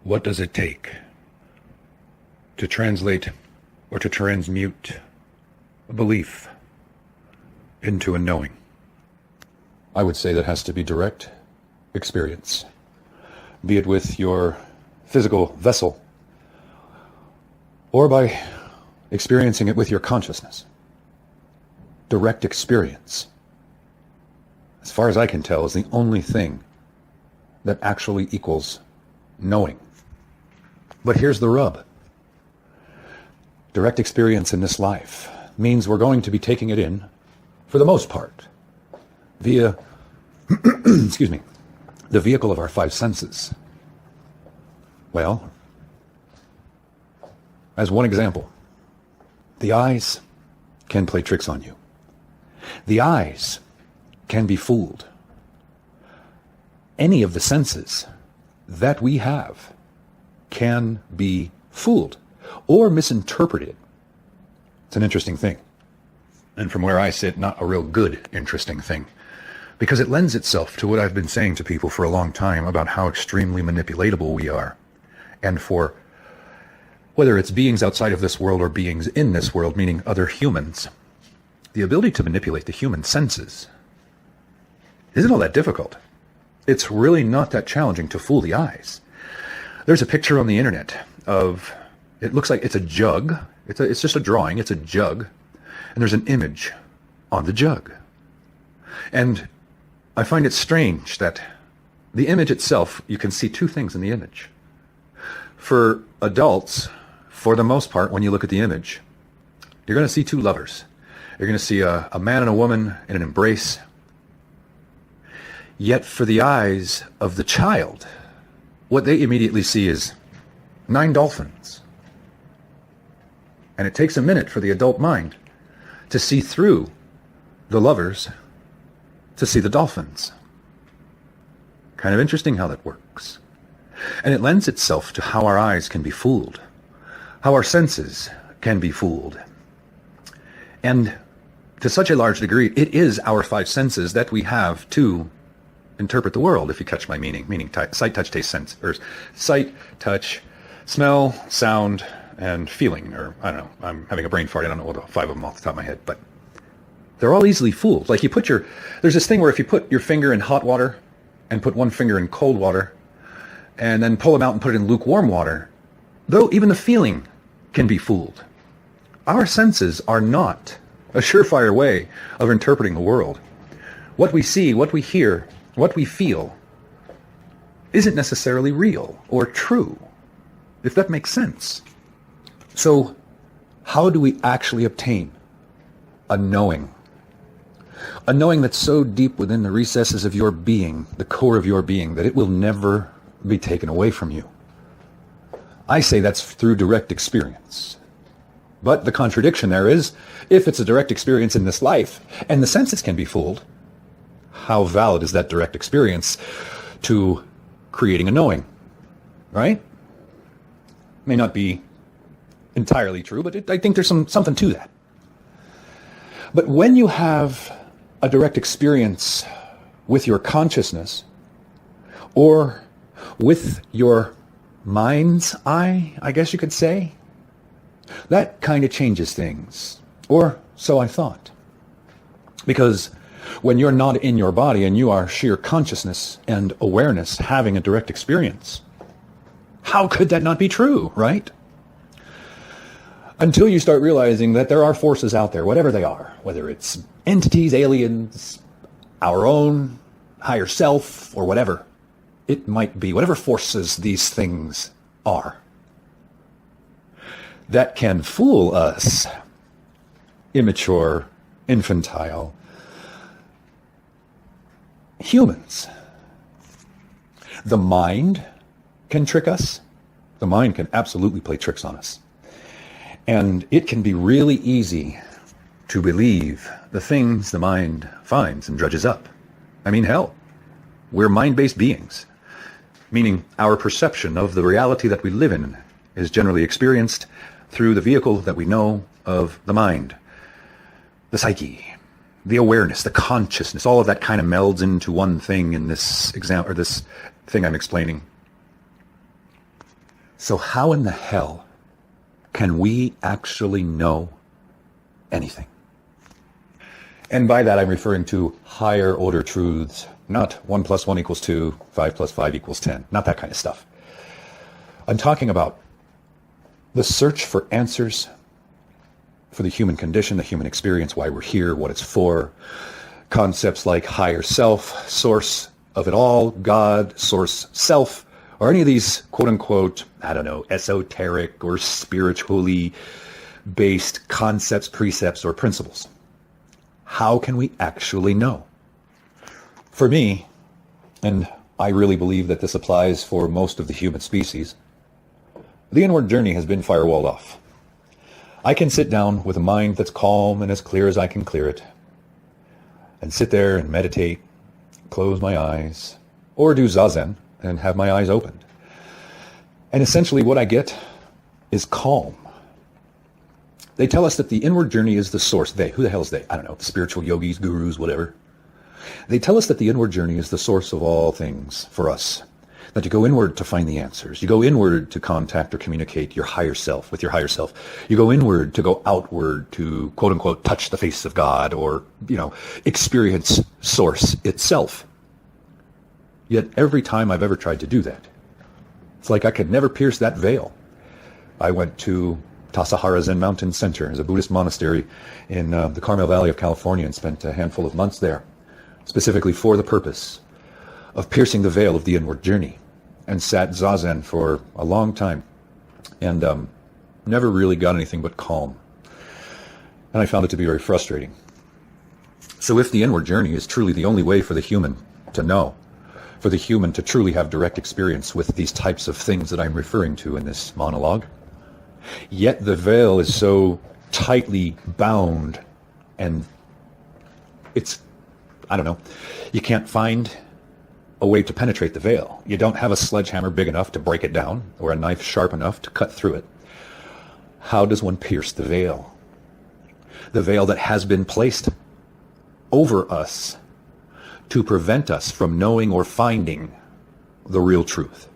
What does it take to translate or to transmute a belief into a knowing? I would say that has to be direct experience, be it with your physical vessel or by experiencing it with your consciousness. Direct experience, as far as I can tell, is the only thing that actually equals knowing. But here's the rub. Direct experience in this life means we're going to be taking it in, for the most part, via, excuse me, the vehicle of our five senses. Well, as one example, the eyes can play tricks on you. The eyes can be fooled. Any of the senses that we have can be fooled or misinterpreted. It's an interesting thing. And from where I sit, not a real good interesting thing. Because it lends itself to what I've been saying to people for a long time about how extremely manipulatable we are. And for whether it's beings outside of this world or beings in this world, meaning other humans, the ability to manipulate the human senses isn't all that difficult. It's really not that challenging to fool the eyes. There's a picture on the internet of, it looks like it's a jug. It's just a drawing. It's a jug. And there's an image on the jug. And I find it strange that the image itself, you can see two things in the image. For adults, for the most part, when you look at the image, you're going to see two lovers. You're going to see a man and a woman in an embrace. Yet for the eyes of the child, what they immediately see is 9 dolphins. And it takes a minute for the adult mind to see through the lovers to see the dolphins. Kind of interesting how that works. And it lends itself to how our eyes can be fooled, how our senses can be fooled. And to such a large degree, it is our five senses that we have to interpret the world, if you catch my meaning sight, touch, taste, sense, or sight, touch, smell, sound, and feeling, or I don't know, I'm having a brain fart, I don't know all the 5 of them off the top of my head, but they're all easily fooled. Like there's this thing where if you put your finger in hot water and put one finger in cold water and then pull them out and put it in lukewarm water, though even the feeling can be fooled. Our senses are not a surefire way of interpreting the world. What we see, what we hear, what we feel isn't necessarily real or true, if that makes sense. So how do we actually obtain a knowing? A knowing that's so deep within the recesses of your being, the core of your being, that it will never be taken away from you. I say that's through direct experience. But the contradiction there is, if it's a direct experience in this life, and the senses can be fooled, how valid is that direct experience to creating a knowing, right? May not be entirely true, but I think there's something to that. But when you have a direct experience with your consciousness, or with your mind's eye, I guess you could say, that kind of changes things. Or so I thought. Because when you're not in your body and you are sheer consciousness and awareness having a direct experience, how could that not be true, right? Until you start realizing that there are forces out there, whatever they are, whether it's entities, aliens, our own higher self, or whatever it might be, whatever forces these things are, that can fool us, immature, infantile humans. The mind can trick us. The mind can absolutely play tricks on us. And it can be really easy to believe the things the mind finds and dredges up. I mean, hell, we're mind-based beings, meaning our perception of the reality that we live in is generally experienced through the vehicle that we know of the mind, the psyche, the awareness, the consciousness. All of that kind of melds into one thing in this example, or this thing I'm explaining. So how in the hell can we actually know anything? And by that, I'm referring to higher order truths, not 1 + 1 = 2, 5 + 5 = 10, not that kind of stuff. I'm talking about the search for answers for the human condition, the human experience, why we're here, what it's for, concepts like higher self, source of it all, God, source, self, or any of these quote-unquote, I don't know, esoteric or spiritually based concepts, precepts, or principles. How can we actually know? For me, and I really believe that this applies for most of the human species, the inward journey has been firewalled off. I can sit down with a mind that's calm and as clear as I can clear it, and sit there and meditate, close my eyes, or do zazen and have my eyes opened. And essentially what I get is calm. They tell us that the inward journey is the source. They, who the hell is they? I don't know, the spiritual yogis, gurus, whatever. They tell us that the inward journey is the source of all things for us. That you go inward to find the answers. You go inward to contact or communicate your higher self with your higher self. You go inward to go outward to, quote unquote, touch the face of God or, experience source itself. Yet every time I've ever tried to do that, it's like I could never pierce that veil. I went to Tassajara Zen Mountain Center as a Buddhist monastery in the Carmel Valley of California and spent a handful of months there, specifically for the purpose of piercing the veil of the inward journey, and sat zazen for a long time and never really got anything but calm. And I found it to be very frustrating. So if the inward journey is truly the only way for the human to know, for the human to truly have direct experience with these types of things that I'm referring to in this monologue, yet the veil is so tightly bound and it's, I don't know, you can't find a way to penetrate the veil. You don't have a sledgehammer big enough to break it down or a knife sharp enough to cut through it. How does one pierce the veil? The veil that has been placed over us to prevent us from knowing or finding the real truth.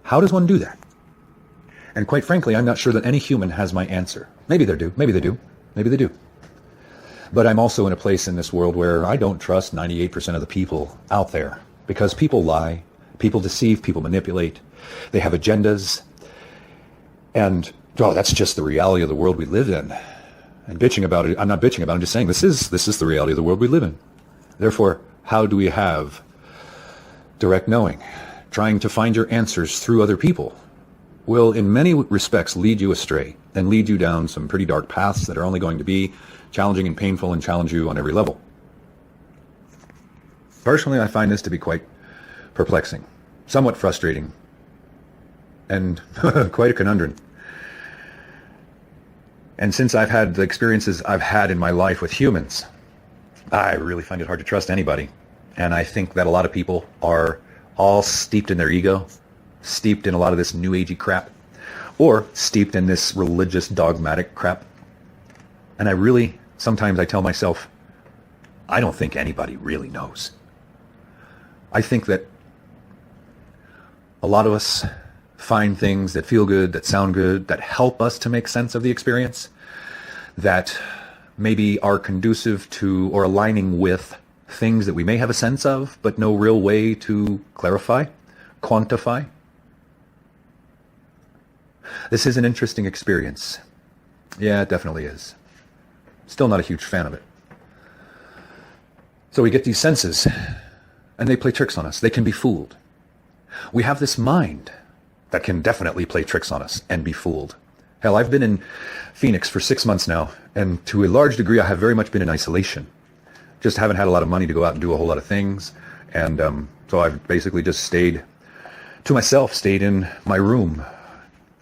How does one do that? And quite frankly, I'm not sure that any human has my answer. Maybe they do, maybe they do, maybe they do. But I'm also in a place in this world where I don't trust 98% of the people out there, because people lie, people deceive, people manipulate, they have agendas, and that's just the reality of the world we live in. And bitching about it, I'm not bitching about it, I'm just saying this is the reality of the world we live in. Therefore, how do we have direct knowing? Trying to find your answers through other people will in many respects lead you astray and lead you down some pretty dark paths that are only going to be challenging and painful and challenge you on every level. Personally, I find this to be quite perplexing, somewhat frustrating, and quite a conundrum. And since I've had the experiences I've had in my life with humans, I really find it hard to trust anybody. And I think that a lot of people are all steeped in their ego, steeped in a lot of this new agey crap, or steeped in this religious dogmatic crap. And sometimes I tell myself, I don't think anybody really knows. I think that a lot of us find things that feel good, that sound good, that help us to make sense of the experience, that maybe are conducive to or aligning with things that we may have a sense of, but no real way to clarify, quantify. This is an interesting experience. Yeah, it definitely is. Still not a huge fan of it. So we get these senses, and they play tricks on us. They can be fooled. We have this mind that can definitely play tricks on us and be fooled. Hell, I've been in Phoenix for 6 months now, and to a large degree I have very much been in isolation. Just haven't had a lot of money to go out and do a whole lot of things, and so I've basically just stayed to myself, stayed in my room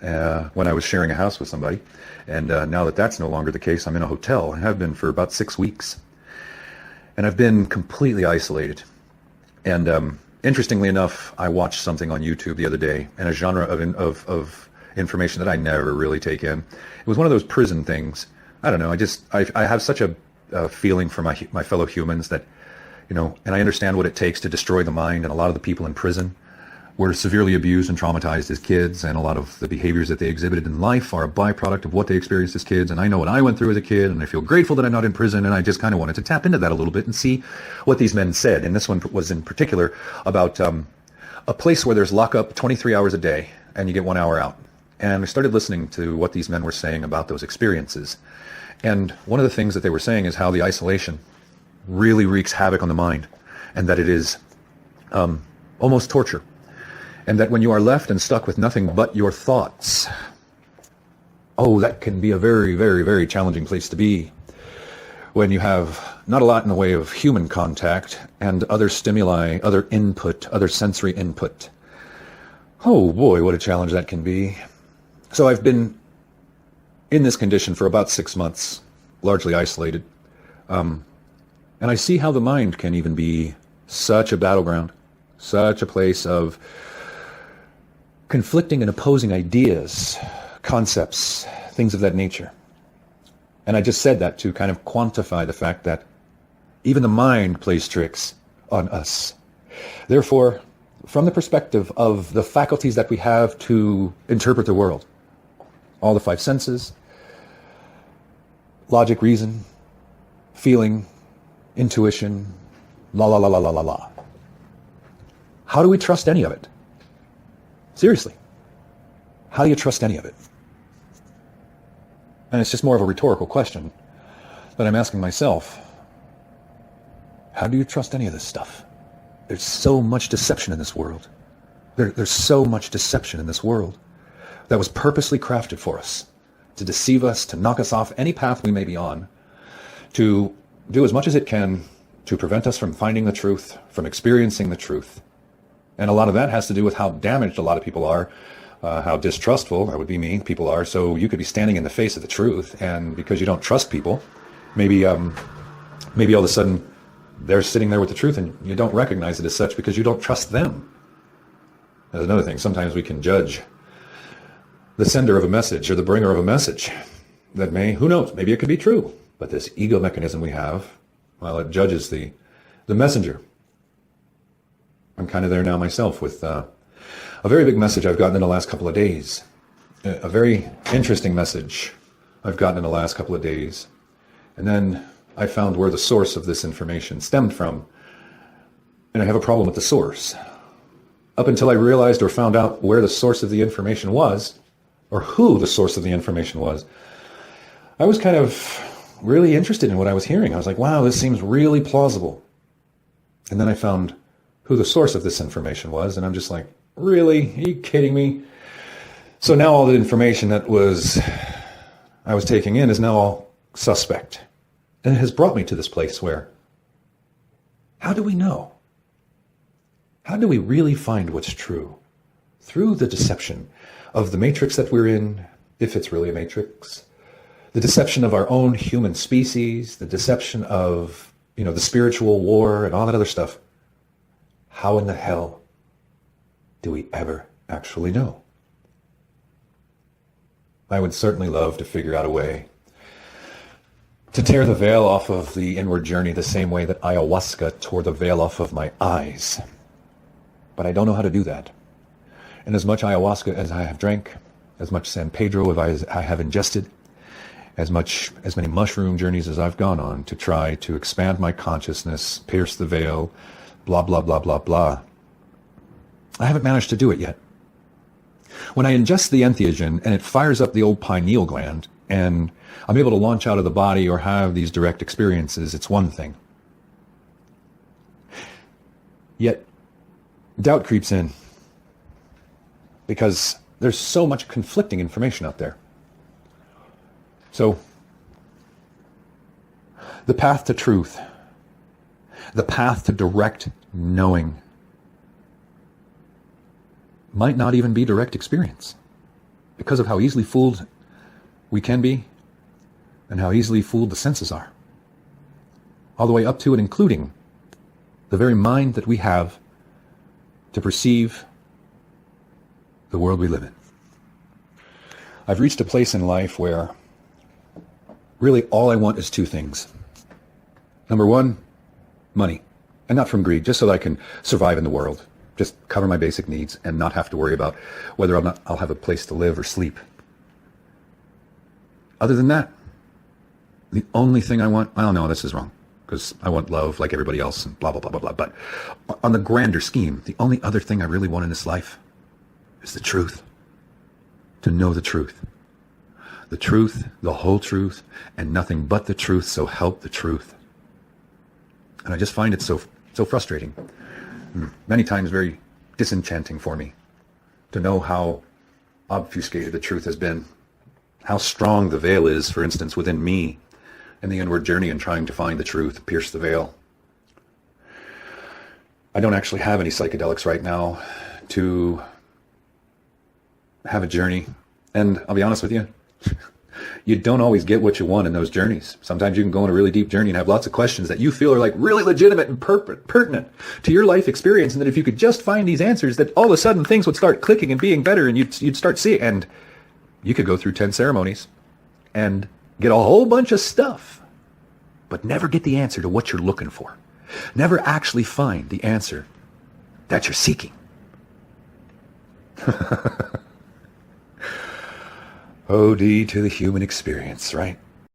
when I was sharing a house with somebody. And now that that's no longer the case, I'm in a hotel. I have been for about 6 weeks. And I've been completely isolated. And interestingly enough, I watched something on YouTube the other day in a genre of information that I never really take in. It was one of those prison things. I don't know. I have such a feeling for my fellow humans that, and I understand what it takes to destroy the mind, and a lot of the people in prison were severely abused and traumatized as kids, and a lot of the behaviors that they exhibited in life are a byproduct of what they experienced as kids. And I know what I went through as a kid, and I feel grateful that I'm not in prison, and I just kind of wanted to tap into that a little bit and see what these men said. And this one was in particular about a place where there's lockup 23 hours a day, and you get 1 hour out. And I started listening to what these men were saying about those experiences. And one of the things that they were saying is how the isolation really wreaks havoc on the mind, and that it is almost torture. And that when you are left and stuck with nothing but your thoughts, oh, that can be a very, very, very challenging place to be when you have not a lot in the way of human contact and other stimuli, other input, other sensory input. Oh boy, what a challenge that can be. So I've been in this condition for about 6 months, largely isolated. And I see how the mind can even be such a battleground, such a place of conflicting and opposing ideas, concepts, things of that nature. And I just said that to kind of quantify the fact that even the mind plays tricks on us. Therefore, from the perspective of the faculties that we have to interpret the world, all the five senses, logic, reason, feeling, intuition, la la la la la la la. How do we trust any of it? Seriously, how do you trust any of it? And it's just more of a rhetorical question that I'm asking myself. How do you trust any of this stuff? There's so much deception in this world. There's so much deception in this world that was purposely crafted for us, to deceive us, to knock us off any path we may be on, to do as much as it can to prevent us from finding the truth, from experiencing the truth. And a lot of that has to do with how damaged a lot of people are, how distrustful, that would be me, people are. So you could be standing in the face of the truth, and because you don't trust people, maybe all of a sudden they're sitting there with the truth and you don't recognize it as such because you don't trust them. That's another thing. Sometimes we can judge the sender of a message or the bringer of a message that may, who knows, maybe it could be true. But this ego mechanism we have, well, it judges the messenger. I'm kind of there now myself with a very big message I've gotten in the last couple of days. A very interesting message I've gotten in the last couple of days. And then I found where the source of this information stemmed from. And I have a problem with the source. Up until I realized or found out where the source of the information was, or who the source of the information was, I was kind of really interested in what I was hearing. I was like, wow, this seems really plausible. And then I found who the source of this information was, and I'm just like, really? Are you kidding me? So now all the information that I was taking in is now all suspect. And it has brought me to this place where, how do we know? How do we really find what's true? Through the deception of the matrix that we're in, if it's really a matrix, the deception of our own human species, the deception of, the spiritual war and all that other stuff. How in the hell do we ever actually know? I would certainly love to figure out a way to tear the veil off of the inward journey the same way that ayahuasca tore the veil off of my eyes. But I don't know how to do that. And as much ayahuasca as I have drank, as much San Pedro as I have ingested, as many mushroom journeys as I've gone on to try to expand my consciousness, pierce the veil, blah, blah, blah, blah, blah, I haven't managed to do it yet. When I ingest the entheogen and it fires up the old pineal gland and I'm able to launch out of the body or have these direct experiences, it's one thing. Yet, doubt creeps in because there's so much conflicting information out there. So, the path to truth, the path to direct knowing, might not even be direct experience because of how easily fooled we can be and how easily fooled the senses are. All the way up to and including the very mind that we have to perceive the world we live in. I've reached a place in life where really all I want is two things. Number one, money. And not from greed, just so that I can survive in the world. Just cover my basic needs and not have to worry about whether I'll have a place to live or sleep. Other than that, the only thing I want, well, no, this is wrong, because I want love like everybody else and blah, blah, blah, blah, blah. But on the grander scheme, the only other thing I really want in this life is the truth. To know the truth. The truth, the whole truth, and nothing but the truth, so help the truth. And I just find it so frustrating. Many times very disenchanting for me to know how obfuscated the truth has been, how strong the veil is, for instance, within me in the inward journey in trying to find the truth, pierce the veil. I don't actually have any psychedelics right now to have a journey. And I'll be honest with you, you don't always get what you want in those journeys. Sometimes you can go on a really deep journey and have lots of questions that you feel are like really legitimate and pertinent to your life experience. And that if you could just find these answers, that all of a sudden things would start clicking and being better, and you'd start seeing. And you could go through 10 ceremonies and get a whole bunch of stuff, but never get the answer to what you're looking for. Never actually find the answer that you're seeking. OD to the human experience, right?